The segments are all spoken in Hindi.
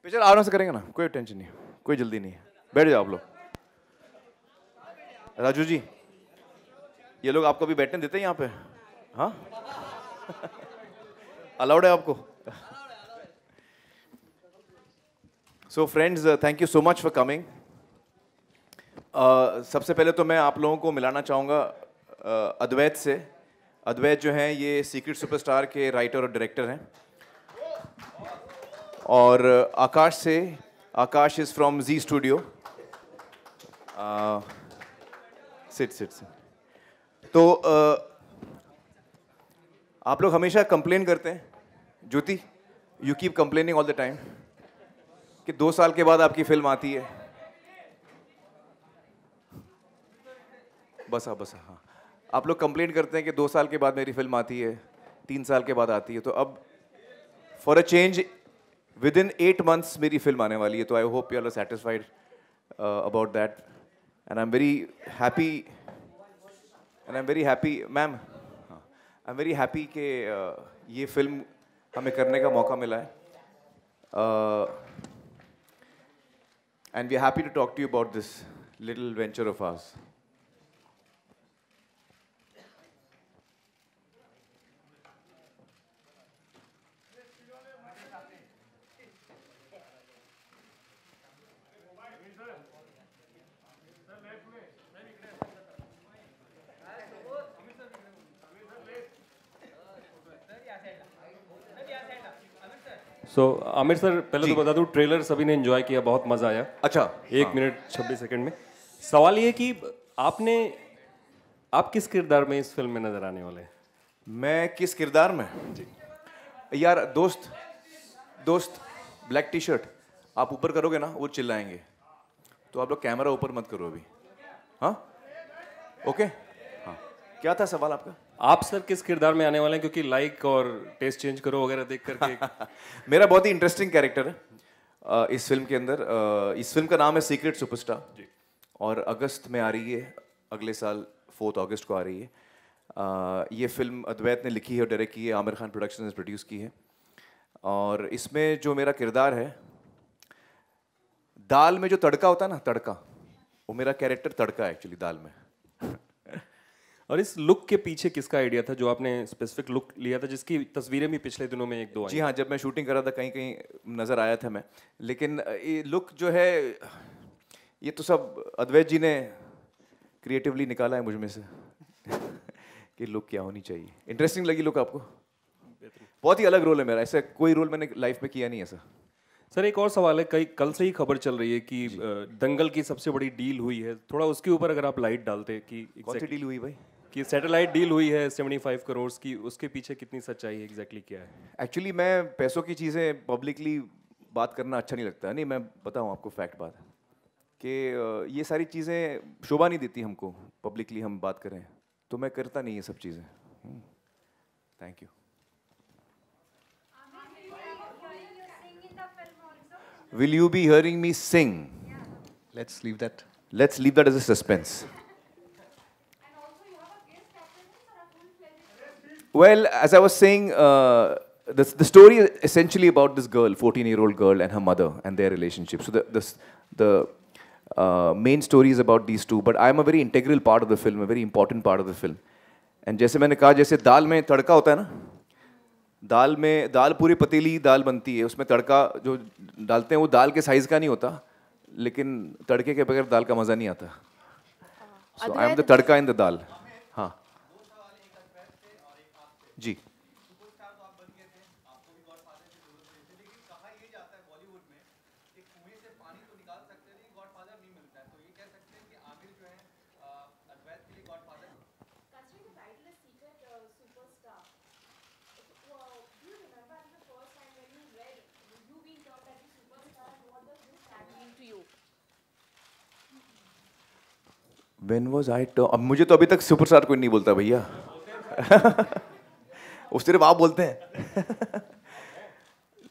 पिक्चर आराम से करेंगे ना, कोई टेंशन नहीं, कोई जल्दी नहीं है, बैठ जाओ आप लोग। राजू जी, ये लोग आपको भी बैठने देते हैं यहाँ पे? हाँ अलाउड है आपको? So friends, thank you so much for coming. सबसे पहले तो मैं आप लोगों को मिलाना चाहूँगा अद्वैत से। अद्वैत जो हैं ये सीक्रेट सुपरस्टार के राइटर और डायरेक्टर हैं। और आकाश से, Aakash is from Zee studio. Sit sit sit. तो आप लोग हमेशा कंप्लेन करते हैं, Jyoti, you keep complaining all the time कि 2 साल के बाद आपकी फिल्म आती है। बस हाँ, आप लोग कंप्लेन करते हैं कि 2 साल के बाद मेरी फिल्म आती है, 3 साल के बाद आती है। तो अब for a change within 8 months मेरी फिल्म आने वाली है। तो I hope you are satisfied about that and I am very happy ma'am, I am very happy कि ये फिल्म हमें करने का मौका मिला है। And we are happy to talk to you about this little venture of ours. So Aamir sir, पहले तो बता दूं, ट्रेलर सभी ने एंजॉय किया, बहुत मजा आया। अच्छा, 1 मिनट 26 सेकंड में। सवाल ये कि आप किस किरदार में इस फिल्म में नजर आने वाले हैं? मैं किस किरदार में? यार दोस्त ब्लैक टी शर्ट आप ऊपर करोगे ना वो चिल्लाएंगे, तो आप लोग कैमरा ऊपर मत करो अभी। हाँ ओके, हाँ क्या था सवाल आपका? आप सर किस किरदार में आने वाले हैं, क्योंकि लाइक और टेस्ट चेंज करो वगैरह देख करके मेरा बहुत ही इंटरेस्टिंग कैरेक्टर है इस फिल्म के अंदर। इस फिल्म का नाम है सीक्रेट सुपरस्टार और अगस्त में आ रही है, अगले साल 4 अगस्त को आ रही है। ये फिल्म अद्वैत ने लिखी है और डायरेक्ट की है, आमिर खान प्रोडक्शन ने प्रोड्यूस की है। और इसमें जो मेरा किरदार है, दाल में जो तड़का होता है ना, तड़का, वो मेरा कैरेक्टर तड़का है एक्चुअली दाल में। और इस लुक के पीछे किसका आइडिया था, जो आपने स्पेसिफिक लुक लिया था, जिसकी तस्वीरें भी पिछले दिनों में 1-2 आई? जी हाँ, जब मैं शूटिंग कर रहा था कहीं कहीं नज़र आया था मैं, लेकिन ये लुक जो है ये तो सब अद्वैत जी ने क्रिएटिवली निकाला है मुझ में से कि लुक क्या होनी चाहिए। इंटरेस्टिंग लगी लुक आपको? बहुत ही अलग रोल है मेरा, ऐसा कोई रोल मैंने लाइफ में किया नहीं ऐसा। सर एक और सवाल है, कल से ही खबर चल रही है कि दंगल की सबसे बड़ी डील हुई है, थोड़ा उसके ऊपर अगर आप लाइट डालते कि कौन सी डील हुई भाई? कि सैटेलाइट डील हुई है 75 करोड़ की, उसके पीछे कितनी सच्चाई एग्जैक्टली क्या है? एक्चुअली मैं पैसों की चीज़ें पब्लिकली बात करना अच्छा नहीं लगता है। नहीं, मैं बताऊँ आपको फैक्ट बात कि ये सारी चीज़ें शोभा नहीं देती हमको, पब्लिकली हम बात करें, तो मैं करता नहीं ये सब चीज़ें। Thank you. Will you be hearing me sing? Yeah. Let's leave that as a suspense. And also you have a guest appearance or a full-fledged? Well, as I was saying, the story is essentially about this girl, 14-year-old girl, and her mother and their relationship. So the main story is about these two, but I am a very integral part of the film, a very important part of the film. And जैसे मैंने कहा, जैसे दाल में तड़का होता है ना, दाल पूरी पतीली दाल बनती है, उसमें तड़का जो डालते हैं वो दाल के साइज का नहीं होता, लेकिन तड़के के बगैर दाल का मज़ा नहीं आता। So I am the tadka in the दाल। हाँ जी। When was I अब मुझे तो अभी तक सुपरस्टार कोई नहीं बोलता भैया वो सिर्फ आप बोलते हैं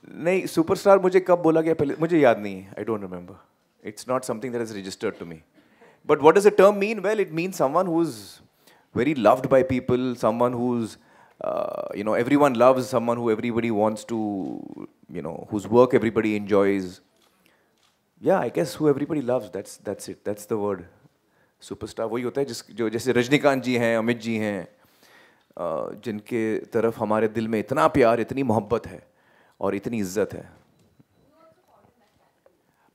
नहीं, सुपरस्टार मुझे कब बोला गया पहले मुझे याद नहीं है। I don't remember, it's not something that is registered to me. But what does the term mean? Well, it means someone very loved by people, someone who's, everyone loves, someone who everybody wants to, whose work everybody enjoys. Yeah, I guess who everybody loves, that's it, that's the word. Superstar वही होता है जो जैसे रजनीकांत जी हैं, अमित जी हैं, जिनके तरफ हमारे दिल में इतना प्यार, इतनी मोहब्बत है और इतनी इज्जत है.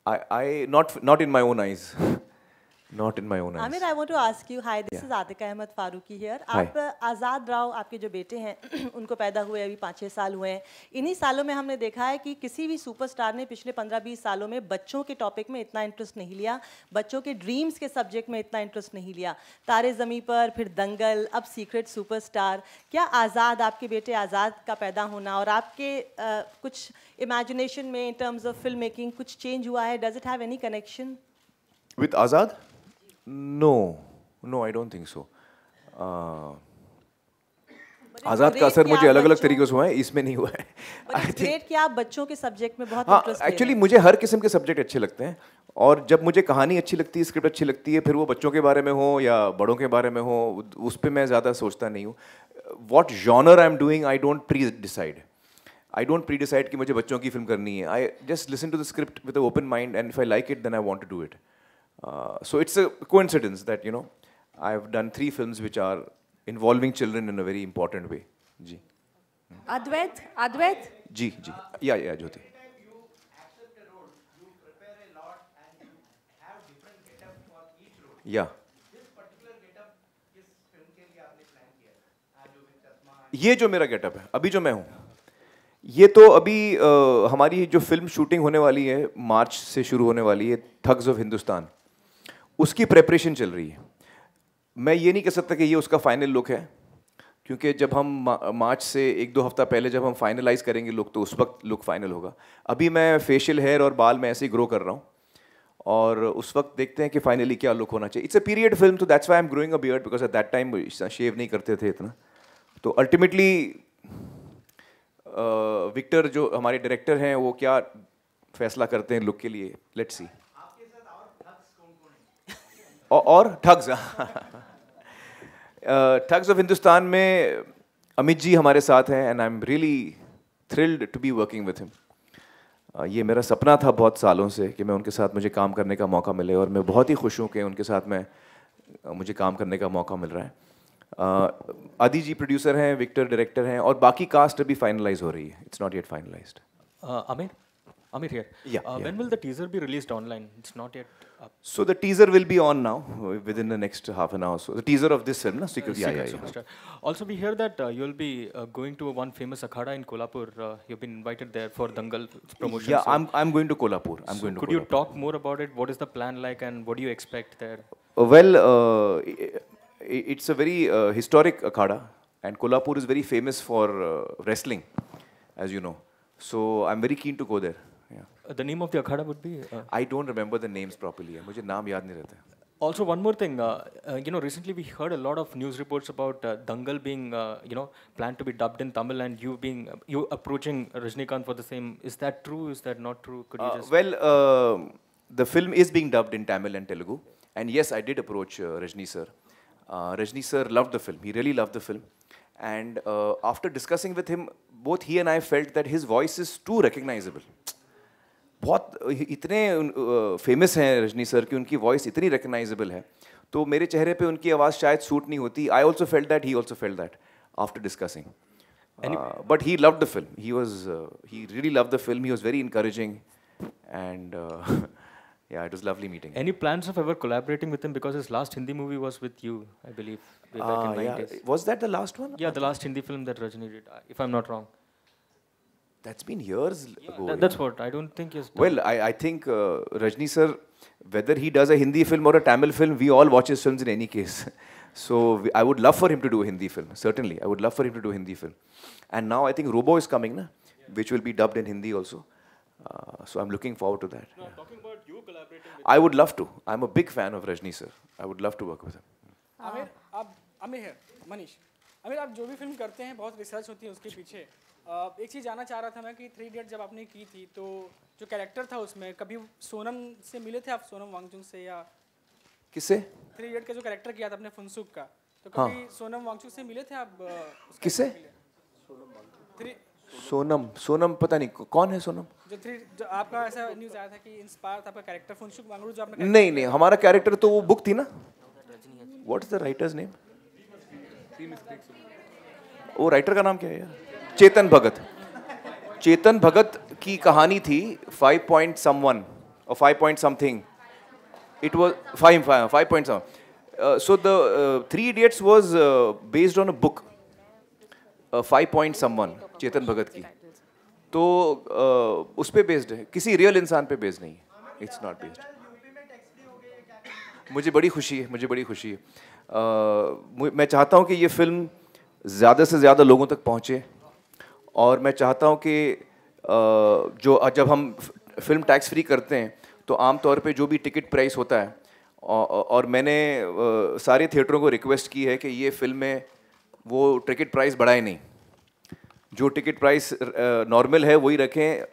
I not in my own eyes. Not in my own eyes. Amir, I want to ask you, hi, this is Atika Ahmed Faruqi here. Hi. आप आज़ाद राव, आपके जो बेटे हैं उनको पैदा हुए अभी 5-6 साल हुए हैं. इन्हीं सालों में हमने देखा है कि किसी भी सुपरस्टार ने पिछले 15-20 सालों में बच्चों के टॉपिक में इतना इंटरेस्ट नहीं लिया, बच्चों के ड्रीम्स के सब्जेक्ट में इतना इंटरेस्ट नहीं लिया. तारे ज़मीं पर, फिर दंगल, अब सीक्रेट सुपरस्टार. क्या आज़ाद, आपके बेटे आज़ाद का पैदा होना और आपके कुछ इमेजिनेशन में in terms of film making कुछ चेंज हुआ है? Does it have any connection With Azad? No, I don't think so. आज़ाद का असर मुझे अलग अलग तरीकों से हुआ है, इसमें नहीं हुआ है. ग्रेट कि आप बच्चों के सब्जेक्ट में बहुत हाँ, इंटरेस्ट एक्चुअली मुझे हर किस्म के सब्जेक्ट अच्छे लगते हैं, और जब मुझे कहानी अच्छी लगती है, स्क्रिप्ट अच्छी लगती है, फिर वो बच्चों के बारे में हो या बड़ों के बारे में हो, उस पर मैं ज़्यादा सोचता नहीं हूँ. What genre I am doing, I don't pre decide कि मुझे बच्चों की फिल्म करनी है. I just listen to the script with open mind, and if I like it then I want to do it. So it's a coincidence that I've done 3 films which are involving children in a very important way. जी. Advait? जी. Yeah, Jyoti. Yeah. ये जो मेरा गेटअप है, अभी जो मैं हूँ, ये तो अभी हमारी जो फिल्म शूटिंग होने वाली है, मार्च से शुरू होने वाली है, ठग्स ऑफ हिंदुस्तान, उसकी प्रेपरेशन चल रही है. मैं ये नहीं कह सकता कि ये उसका फाइनल लुक है, क्योंकि जब हम मार्च से 1-2 हफ्ता पहले जब हम फाइनलाइज करेंगे लुक, तो उस वक्त लुक फाइनल होगा. अभी मैं फेशियल हेयर और बाल में ऐसे ही ग्रो कर रहा हूँ, और उस वक्त देखते हैं कि फाइनली क्या लुक होना चाहिए. इट्स अ पीरियड फिल्म, तो that's why I am growing a beard, because at that time shave नहीं करते थे इतना. तो अल्टीमेटली विक्टर जो हमारे डायरेक्टर हैं, वो क्या फैसला करते हैं लुक के लिए, लेट्स सी. और ठग्स ठग्स ऑफ हिंदुस्तान में अमित जी हमारे साथ हैं, and I am really thrilled to be working with him. ये मेरा सपना था बहुत सालों से कि मैं उनके साथ मुझे काम करने का मौका मिले, और मैं बहुत ही खुश हूँ कि उनके साथ मुझे काम करने का मौका मिल रहा है. आदि जी प्रोड्यूसर हैं, विक्टर डायरेक्टर हैं, और बाकी कास्ट अभी फाइनलाइज हो रही है. It's not yet finalised. Amir here. Yeah. When will the teaser be released online? It's not yet up. So the teaser will be on now within the next half an hour. So the teaser of this film, na? Secret. Yeah. Superstar. Also, we hear that you'll be going to one famous akhada in Kolhapur. You've been invited there for Dangal promotion. Yeah, so I'm going to Kolhapur. Could you talk more about it? What is the plan like, and what do you expect there? Well, it's a very historic akhada, and Kolhapur is very famous for wrestling, as you know. So I'm very keen to go there. Yeah. The name of the akhada would be? I don't remember the names properly. मुझे नाम याद नहीं रहता. Also, one more thing. Recently we heard a lot of news reports about Dangal being, planned to be dubbed in Tamil, and you approaching Rajinikanth for the same. Is that true? Is that not true? Could you just? Well, the film is being dubbed in Tamil and Telugu, and yes, I did approach Rajni sir. Rajni sir loved the film. He really loved the film, and after discussing with him, both he and I felt that his voice is too recognizable. बहुत इतने फेमस हैं रजनी सर कि उनकी वॉइस इतनी रिकग्नाइजेबल है, तो मेरे चेहरे पे उनकी आवाज़ शायद सूट नहीं होती. I also felt that, he also felt that after discussing. But he loved the film. He really loved the film. He was very encouraging, and yeah, it was lovely meeting. Any plans of ever collaborating with him, because his last Hindi movie was with you, I believe, way back in 90s. Yeah. Was that the last one? Yeah, the last Hindi film that Rajni did, if I'm not wrong. That's been years ago. That's what I don't think is. Well, I think Rajni sir, whether he does a Hindi film or a Tamil film, we all watch his films in any case. So I would love for him to do a Hindi film. Certainly, I would love for him to do a Hindi film. And now I think Robo is coming, na? Which will be dubbed in Hindi also. So I'm looking forward to that. No, talking about you collaborating with. I would love to. I'm a big fan of Rajni sir. I would love to work with him. Aamir है, मनीष. आमिर, आप जो भी फिल्म करते हैं बहुत रिसर्च होती है उसके पीछे. एक चीज़ जानना चाह रहा था मैं कि 3 इडियट जब आपने की थी, तो जो कैरेक्टर था उसमें कभी सोनम से मिले थे आप, सोनम वांगचुक से, या किससे? 3 इडियट का जो कैरेक्टर किया था आपने फुनसुक का, तो कभी सोनम वांगचुक से मिले थे आप? किससे? थ्री सोनम पता नहीं कौन है सोनम। जो आपका ऐसा न्यूज़ आया था कि इंस्पायर था आपका कैरेक्टर फुनसुक वांगडू जो आपने नहीं नहीं, हमारा कैरेक्टर तो वो बुक थी ना, what is the writers name? वो राइटर का नाम क्या है यार? चेतन भगत। चेतन भगत की कहानी थी 5 point someone or 5 point something. It was 5 point something. So the Three Idiots was based on a book, 5 point someone, Chetan Bhagat की। तो उस पे बेस्ड है, किसी रियल इंसान पे बेस्ड नहीं है। It's not based. मुझे बड़ी खुशी है, मुझे बड़ी खुशी है। मैं चाहता हूँ कि ये फिल्म ज़्यादा से ज़्यादा लोगों तक पहुँचे, और मैं चाहता हूँ कि जब हम फिल्म टैक्स फ्री करते हैं तो आम तौर पे जो भी टिकट प्राइस होता है, और मैंने सारे थिएटरों को रिक्वेस्ट की है कि ये फिल्म में वो टिकट प्राइस बढ़ाए नहीं, जो टिकट प्राइस नॉर्मल है वही रखें।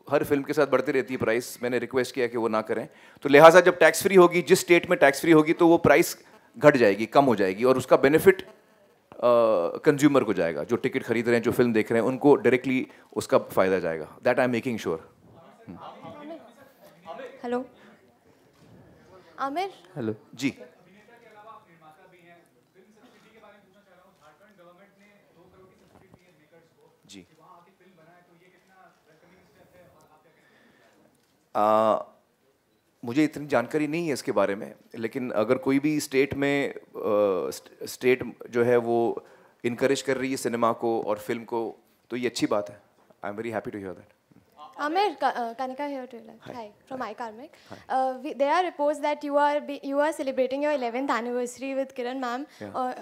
हर फिल्म के साथ बढ़ती रहती है प्राइस, मैंने रिक्वेस्ट किया कि वो ना करें। तो लिहाजा जब टैक्स फ्री होगी, जिस स्टेट में टैक्स फ्री होगी, तो वो प्राइस घट जाएगी, कम हो जाएगी, और उसका बेनिफिट कंज्यूमर को जाएगा। जो टिकट खरीद रहे हैं, जो फिल्म देख रहे हैं, उनको डायरेक्टली उसका फ़ायदा जाएगा। That I am making sure. Hello Aamir. Hello जी। जी मुझे इतनी जानकारी नहीं है इसके बारे में, लेकिन अगर कोई भी स्टेट में स्टेट जो है वो इनकरेज कर रही है सिनेमा को और फिल्म को, तो ये अच्छी बात है। I am very happy to hear that. Amir, Kanika here to Hi, from iKarmic. There are reports that you are celebrating your 11th anniversary with Kiran ma'am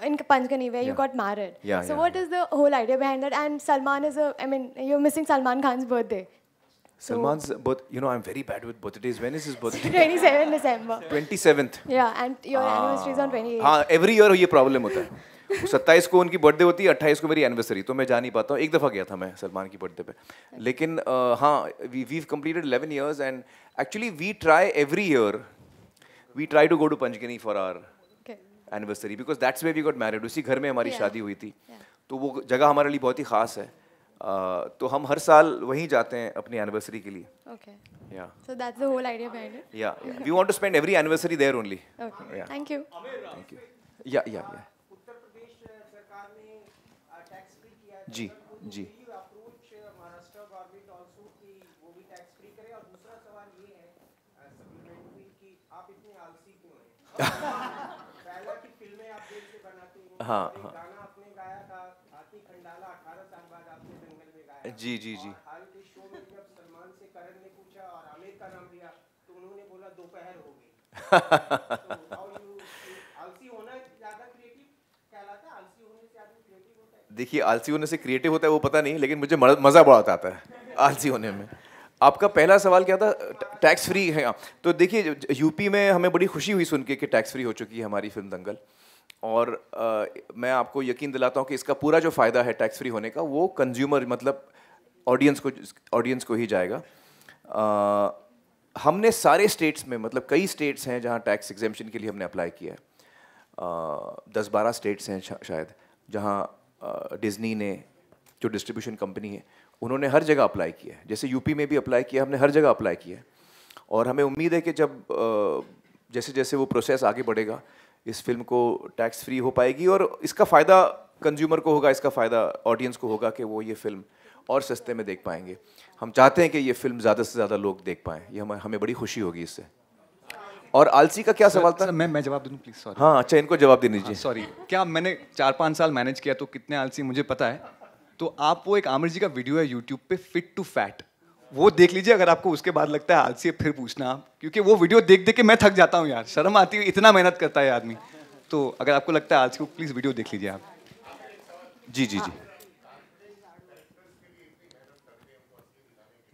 in Panchgani, where you got married. So what is the whole idea behind that? And Salman is you're missing Salman Khan's birthday. Salman's birth, I'm very bad with birthdays. When is his birthday? 27 December. 27th. Yeah, and your anniversary is on 28th. हाँ, every year ये प्रॉब्लम होता है। 27 को उनकी बर्थडे होती है, 28 को मेरी एनिवर्सरी, तो मैं जा नहीं पाता हूँ। एक दफ़ा गया था मैं सलमान की बर्थडे पे, लेकिन हाँ, we've completed 11 years and actually we try every year, we try to go to Panchgani for our anniversary because that's where we got married. उसी घर में हमारी शादी हुई थी, तो वो जगह हमारे लिए बहुत ही ख़ास है। तो हम हर साल वहीं जाते हैं अपनी एनिवर्सरी के लिए। Okay. Yeah. So that's the whole idea behind it. Yeah. We want to spend every anniversary there only. Okay. Yeah. Thank you. Thank you. Yeah. Uttar Pradesh सरकार ने टैक्स फ्री किया है, जी जी। अप्रोच महाराष्ट्र गवर्नमेंट आल्सो कि वो भी टैक्स फ्री करे। और दूसरा सवाल ये है सप्लीमेंट्री कि आप इतने आलसी क्यों हैं? पहला की फिल्में आप देर से बनाते हैं। हाँ। गाना आपने गाया था हाथी खंडाला 18 साल बाद आपने जंगल में गाया। जी। हाल के शो में जब सलमान से करण ने पूछा और आमिर का नाम लिया तो उन्होंने बोला दोपहर हो गई। आलसी होना ज़्यादा क्रिएटिव कहलाता है? आलसी होने से आदमी क्रिएटिव होता है? देखिए, आलसी होने से क्रिएटिव होता है वो पता नहीं, लेकिन मुझे मज़ा बहुत आता है आलसी होने में। आपका पहला सवाल क्या था? टैक्स फ्री है। तो देखिए, यूपी में हमें बड़ी खुशी हुई सुन के कि टैक्स फ्री हो चुकी है हमारी फिल्म दंगल, और मैं आपको यकीन दिलाता हूँ कि इसका पूरा जो फ़ायदा है टैक्स फ्री होने का, वो कंज्यूमर मतलब ऑडियंस को ही जाएगा। हमने सारे स्टेट्स में, मतलब कई स्टेट्स हैं जहाँ टैक्स एग्जेम्पशन के लिए हमने अप्लाई किया है। 10-12 स्टेट्स हैं शायद, जहाँ डिज्नी ने, जो डिस्ट्रीब्यूशन कंपनी है, उन्होंने हर जगह अप्लाई किया है। जैसे यूपी में भी अप्लाई किया, हमने हर जगह अप्लाई किया है। और हमें उम्मीद है कि जब जैसे जैसे वो प्रोसेस आगे बढ़ेगा, इस फिल्म को टैक्स फ्री हो पाएगी, और इसका फ़ायदा कंज्यूमर को होगा, इसका फ़ायदा ऑडियंस को होगा कि वो ये फिल्म और सस्ते में देख पाएंगे। हम चाहते हैं कि ये फिल्म ज़्यादा से ज़्यादा लोग देख पाएँ, ये हमें बड़ी खुशी होगी इससे। और आलसी का क्या सवाल था? मैं जवाब दूं प्लीज? सॉरी। हाँ, अच्छा, इनको जवाब दे दीजिए। सॉरी। क्या मैंने 4-5 साल मैनेज किया, तो कितने आलसी मुझे पता है। तो आप वो एक आमिर जी का वीडियो है यूट्यूब पे, फिट टू फैट, वो देख लीजिए। अगर आपको उसके बाद लगता है आलसी है, फिर पूछना आप, क्योंकि वो वीडियो देख के मैं थक जाता हूँ यार, शर्म आती है, इतना मेहनत करता है आदमी। तो अगर आपको लगता है आलसी को, प्लीज वीडियो देख लीजिए आप।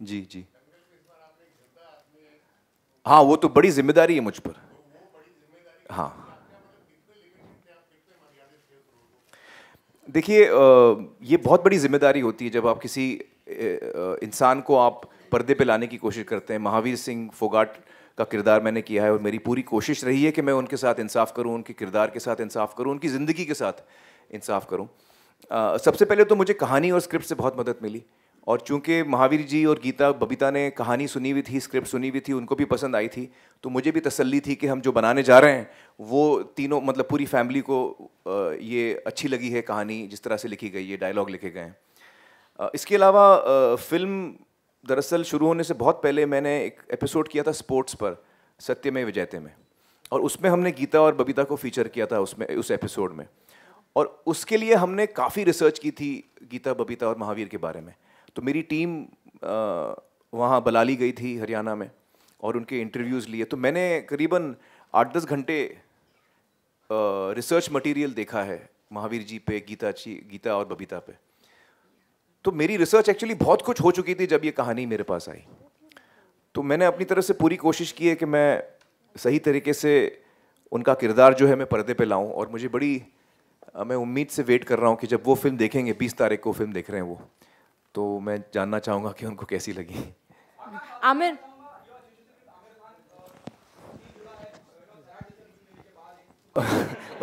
जी। हाँ, वो तो बड़ी जिम्मेदारी है मुझ पर। हाँ, देखिए, ये बहुत बड़ी जिम्मेदारी होती है जब आप किसी इंसान को आप पर्दे पे लाने की कोशिश करते हैं। महावीर सिंह फोगाट का किरदार मैंने किया है और मेरी पूरी कोशिश रही है कि मैं उनके साथ इंसाफ करूं, उनके किरदार के साथ इंसाफ करूं, उनकी ज़िंदगी के साथ इंसाफ करूं। सबसे पहले तो मुझे कहानी और स्क्रिप्ट से बहुत मदद मिली, और चूंकि महावीर जी और गीता बबीता ने कहानी सुनी हुई थी, स्क्रिप्ट सुनी हुई थी, उनको भी पसंद आई थी, तो मुझे भी तसल्ली थी कि हम जो बनाने जा रहे हैं वो तीनों मतलब पूरी फैमिली को ये अच्छी लगी है कहानी जिस तरह से लिखी गई है, डायलॉग लिखे गए हैं। इसके अलावा फिल्म दरअसल शुरू होने से बहुत पहले मैंने एक एपिसोड किया था स्पोर्ट्स पर, सत्यमेव जयते में, और उसमें हमने गीता और बबीता को फीचर किया था उसमें, उस एपिसोड में। और उसके लिए हमने काफ़ी रिसर्च की थी गीता, बबीता और महावीर के बारे में। तो मेरी टीम वहाँ बलाली गई थी हरियाणा में और उनके इंटरव्यूज़ लिए। तो मैंने करीबन 8-10 घंटे रिसर्च मटेरियल देखा है महावीर जी पे, गीता और बबीता पे। तो मेरी रिसर्च एक्चुअली बहुत कुछ हो चुकी थी जब ये कहानी मेरे पास आई। तो मैंने अपनी तरफ से पूरी कोशिश की है कि मैं सही तरीके से उनका किरदार जो है मैं पर्दे पे लाऊं, और मुझे बड़ी मैं उम्मीद से वेट कर रहा हूं कि जब वो फिल्म देखेंगे, 20 तारीख को फिल्म देख रहे हैं वो, तो मैं जानना चाहूँगा कि उनको कैसी लगी। आमिर,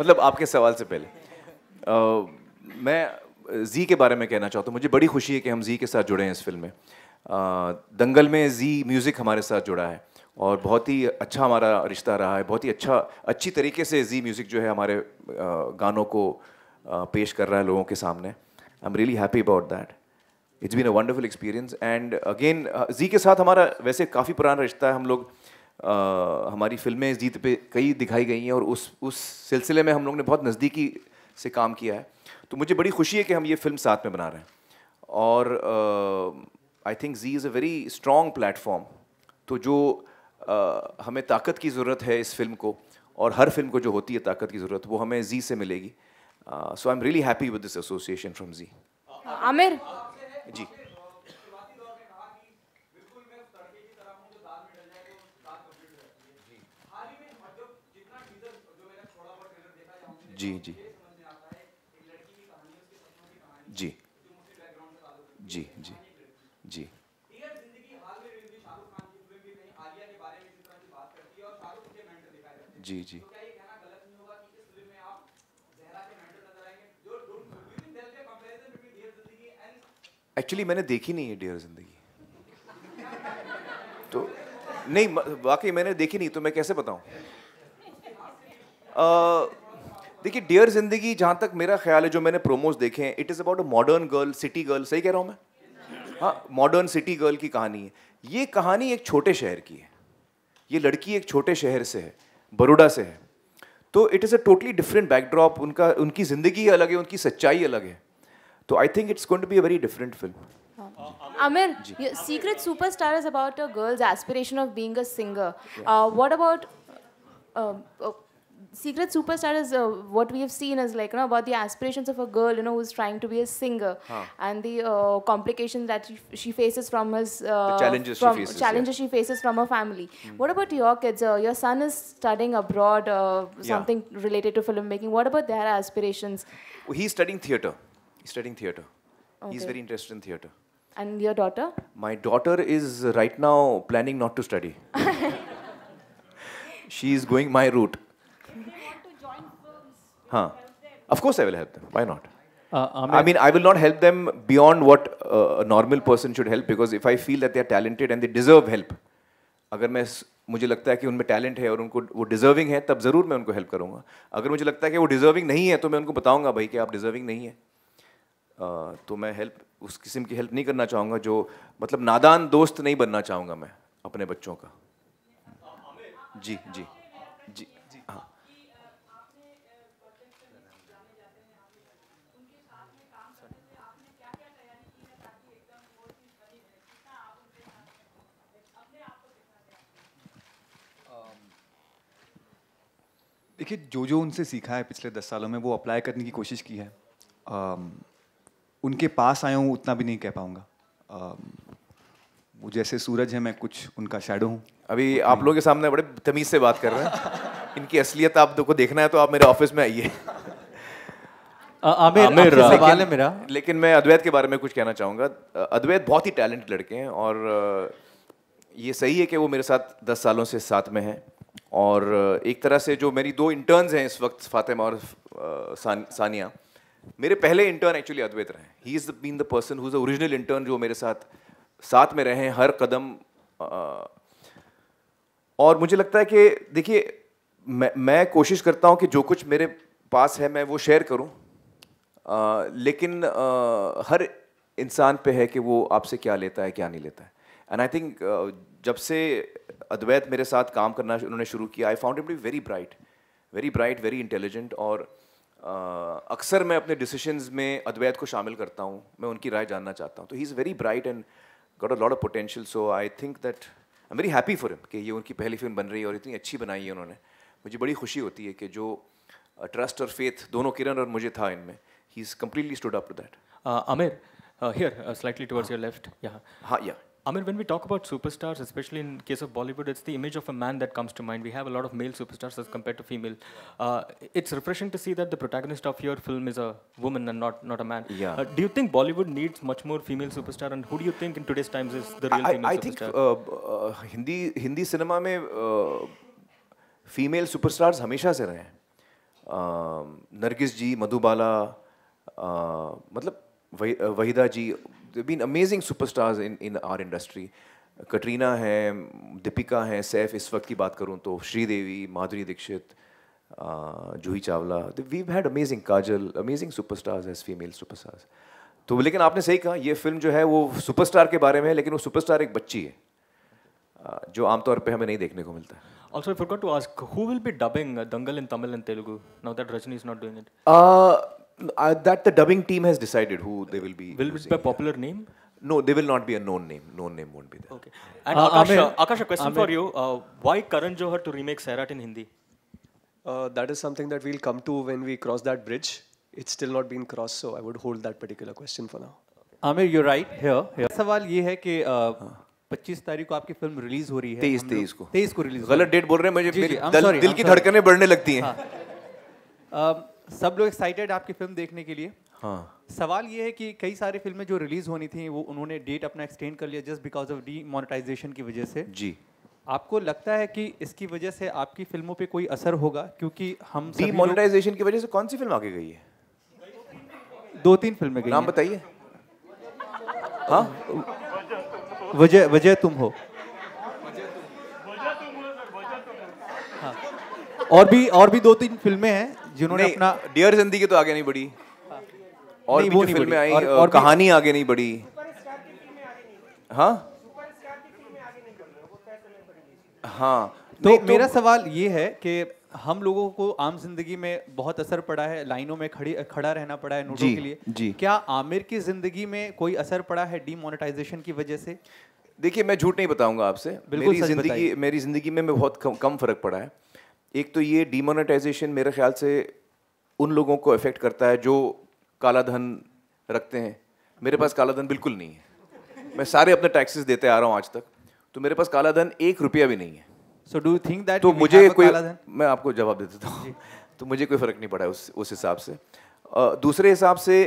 मतलब आपके सवाल से पहले मैं जी के बारे में कहना चाहता हूँ। मुझे बड़ी खुशी है कि हम जी के साथ जुड़े हैं इस फिल्म में। दंगल में जी म्यूज़िक हमारे साथ जुड़ा है और बहुत ही अच्छा हमारा रिश्ता रहा है। बहुत ही अच्छी तरीके से जी म्यूज़िक जो है हमारे गानों को पेश कर रहा है लोगों के सामने। I am really happy about that. It's been a wonderful experience. And again Zee के साथ हमारा वैसे काफ़ी पुराना रिश्ता है। हम लोग हमारी फिल्में जी पे कई दिखाई गई हैं और उस सिलसिले में हम लोग ने बहुत नज़दीकी से काम किया है। तो मुझे बड़ी खुशी है कि हम ये फिल्म साथ में बना रहे हैं। और I think Zee is a very strong platform. तो जो हमें ताकत की ज़रूरत है इस फिल्म को, और हर फिल्म को जो होती है ताकत की ज़रूरत, वो हमें जी से मिलेगी। So I am really happy with this association from Zee. Aamir, जी जी जी जी जी जी जी जी जी एक्चुअली मैंने देखी नहीं है डियर जिंदगी, तो नहीं वाकई मैंने देखी नहीं, तो मैं कैसे बताऊं। देखिए डियर जिंदगी, जहाँ तक मेरा ख्याल है, जो मैंने प्रोमोज देखे हैं, it is about a modern girl, city girl. सही कह रहा हूँ मैं? हाँ, मॉडर्न सिटी गर्ल की कहानी है। ये कहानी एक छोटे शहर की है। ये लड़की एक छोटे शहर से है, बड़ौदा से है। तो it is a totally different backdrop. उनकी ज़िंदगी अलग है, उनकी सच्चाई अलग है। तो I think it's going to be a very different film. Amir, Secret Superstar is about a girl's aspiration of being a singer. What about Secret Superstar is what we have seen is like, about the aspirations of a girl, who's trying to be a singer, and the complications that she faces from his the challenges she faces from her family. What about your kids? Your son is studying abroad, something related to filmmaking. What about their aspirations? He's studying theatre. He's very interested in theatre. And your daughter? My daughter is right now planning not to study. She is going my route. Of course I will help them. Why not? I mean, I will not help them beyond what a normal person should help, because if I feel that they are talented and they deserve help, अगर मुझे लगता है कि उनमें टैलेंट है और उनको वो डिजर्विंग है, तब ज़रूर मैं उनको हेल्प करूँगा। अगर मुझे लगता है कि वो डिजर्विंग नहीं है, तो मैं उनको बताऊँगा भाई कि आप डिजर्विंग नहीं है। तो मैं उस किस्म की हेल्प नहीं करना चाहूँगा, जो मतलब नादान दोस्त नहीं बनना चाहूँगा मैं अपने बच्चों का। जी जी जी जी हाँ। देखिए, जो उनसे सीखा है पिछले 10 सालों में, वो अप्लाई करने की कोशिश की है। उनके पास आया हूँ उतना भी नहीं कह पाऊँगा। वो जैसे सूरज है, मैं कुछ उनका शैडो हूँ। अभी आप लोगों के सामने बड़े तमीज़ से बात कर रहे हैं। इनकी असलियत आपको देखना है तो आप मेरे ऑफिस में आइए। आमिर सवाल है मेरा। लेकिन मैं अद्वैत के बारे में कुछ कहना चाहूँगा। अद्वैत बहुत ही टैलेंटेड लड़के हैं, और ये सही है कि वो मेरे साथ 10 सालों से साथ में है, और एक तरह से जो मेरी 2 इंटर्न्स हैं इस वक्त, फातिमा और सानिया, मेरे पहले इंटर्न एक्चुअली अद्वैत रहे हैं. He is been the person who is the original intern जो मेरे साथ में रहे हैं हर कदम. और मुझे लगता है कि देखिए, मैं कोशिश करता हूँ कि जो कुछ मेरे पास है मैं वो शेयर करूँ, लेकिन हर इंसान पे है कि वो आपसे क्या लेता है क्या नहीं लेता है. एंड आई थिंक जब से अद्वैत मेरे साथ काम करना उन्होंने शुरू किया, I found him to be very bright, very intelligent. और अक्सर मैं अपने डिसीजंस में अद्वैत को शामिल करता हूँ, मैं उनकी राय जानना चाहता हूँ. तो he is very bright and got a lot of potential. So I think that I am very happy for him कि ये उनकी पहली फिल्म बन रही है और इतनी अच्छी बनाई है उन्होंने. मुझे बड़ी खुशी होती है कि जो ट्रस्ट और फेथ दोनों किरण और मुझे था इनमें, he is completely stood up to that. Amir, here, slightly towards your left. Yeah. Yeah. Amir, when we talk about superstars, especially in case of Bollywood, it's the image of a man that comes to mind. We have a lot of male superstars as compared to female. It's refreshing to see that the protagonist of your film is a woman and not a man. Yeah. Do you think Bollywood needs much more female superstar, and who do you think in today's times is the real female superstar? I think Hindi cinema में फीमेल सुपरस्टार्स हमेशा से रहे हैं. नरगिस जी, मधुबाला, मतलब वहीदा जी, they've been amazing superstars in our industry. Katrina है, दीपिका है, सैफ इस वक्त की बात करूँ तो, Sridevi, Madhuri Dixit, Juhi Chawla. We've had amazing, Kajal, amazing superstars as female superstars. तो लेकिन आपने सही कहा, ये फिल्म जो है वो सुपरस्टार के बारे में है, लेकिन वो सुपरस्टार एक बच्ची है, जो आमतौर पे हमें नहीं देखने को मिलता है. Also, I forgot to ask, who will be dubbing Dangal in Tamil and Telugu now that Rajni is not doing it? That the dubbing team has decided who they will be. Will it be a popular name? No, they will not be a known name. Known name won't be there. Okay. And Akash, a question for you. Why Karan Johar to remake Sairat in Hindi? That is something that we'll come to when we cross that bridge. It's still not been crossed, so I would hold that particular question for now. Amir, you're right here. सवाल ये है कि 25 तारीख को आपकी फिल्म रिलीज हो रही है. 23 को रिलीज. गलत डेट बोल रहे हैं, मुझे दिल की धड़कनें बढ़ने लगती हैं. सब लोग एक्साइटेड आपकी फिल्म देखने के लिए. हाँ. सवाल ये है कि कई सारी फिल्में जो रिलीज होनी थी वो उन्होंने डेट अपना एक्सटेंड कर लिया जस्ट बिकॉज ऑफ डीमोनेटाइजेशन की वजह से. जी. आपको लगता है कि इसकी वजह से आपकी फिल्मों पे कोई असर होगा? क्योंकि हम डीमोनेटाइजेशन की वजह से कौन सी फिल्म आगे गई है? 2-3 फिल्में गई. नाम बताइए. हाँ, वजह तुम हो. हाँ. और भी 2-3 फिल्में हैं जिन्होंने अपना. डियर जिंदगी तो आगे नहीं बढ़ी. और भी जो फिल्में आई, और कहानी आगे नहीं बढ़ी. हाँ हाँ. तो मेरा सवाल ये है कि हम लोगों को आम जिंदगी में बहुत असर पड़ा है, लाइनों में खड़ा रहना पड़ा है नोटों के लिए. जी. क्या आमिर की जिंदगी में कोई असर पड़ा है डीमोनेटाइजेशन की वजह से? देखिए, मैं झूठ नहीं बताऊंगा आपसे. मेरी जिंदगी में बहुत कम फर्क पड़ा है. एक तो ये डीमोनेटाइजेशन मेरे ख्याल से उन लोगों को अफेक्ट करता है जो काला धन रखते हैं. मेरे पास काला धन बिल्कुल नहीं है. मैं सारे अपने टैक्सेस देते आ रहा हूँ आज तक, तो मेरे पास काला धन 1 रुपया भी नहीं है. So do you think that तो मुझे कोई, मैं आपको जवाब दे देता हूँ, तो मुझे कोई फ़र्क नहीं पड़ा है उस हिसाब से. दूसरे हिसाब से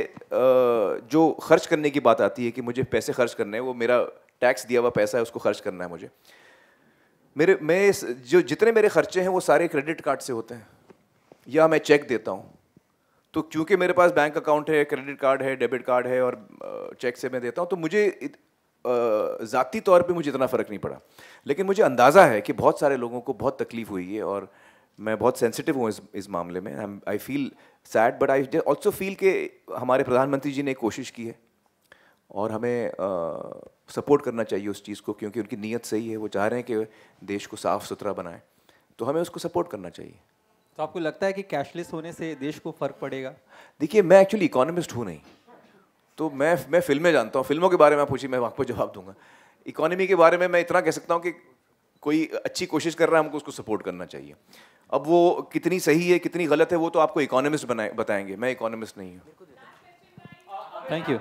जो खर्च करने की बात आती है कि मुझे पैसे खर्च करने हैं, वो मेरा टैक्स दिया हुआ पैसा है, उसको खर्च करना है मुझे. जो जितने मेरे खर्चे हैं वो सारे क्रेडिट कार्ड से होते हैं या मैं चेक देता हूँ. तो क्योंकि मेरे पास बैंक अकाउंट है, क्रेडिट कार्ड है, डेबिट कार्ड है और चेक से मैं देता हूँ, तो मुझे ज़ाती तौर पे मुझे इतना फ़र्क नहीं पड़ा. लेकिन मुझे अंदाज़ा है कि बहुत सारे लोगों को बहुत तकलीफ़ हुई है और मैं बहुत सेंसिटिव हूँ इस मामले में. I feel sad, but I also feel कि हमारे प्रधानमंत्री जी ने कोशिश की है और हमें सपोर्ट करना चाहिए उस चीज़ को, क्योंकि उनकी नीयत सही है. वो चाह रहे हैं कि देश को साफ़ सुथरा बनाएं, तो हमें उसको सपोर्ट करना चाहिए. तो आपको लगता है कि कैशलेस होने से देश को फ़र्क पड़ेगा? देखिए, मैं एक्चुअली इकोनॉमिस्ट हूँ नहीं, तो मैं फिल्में जानता हूँ. फिल्मों के बारे में पूछिए, मैं आपको जवाब दूंगा. इकोनॉमी के बारे में मैं इतना कह सकता हूँ कि कोई अच्छी कोशिश कर रहा है, हमको उसको सपोर्ट करना चाहिए. अब वो कितनी सही है कितनी गलत है वो तो आपको इकोनॉमिस्ट बताएंगे, मैं इकोनॉमिस्ट नहीं हूँ. Thank you.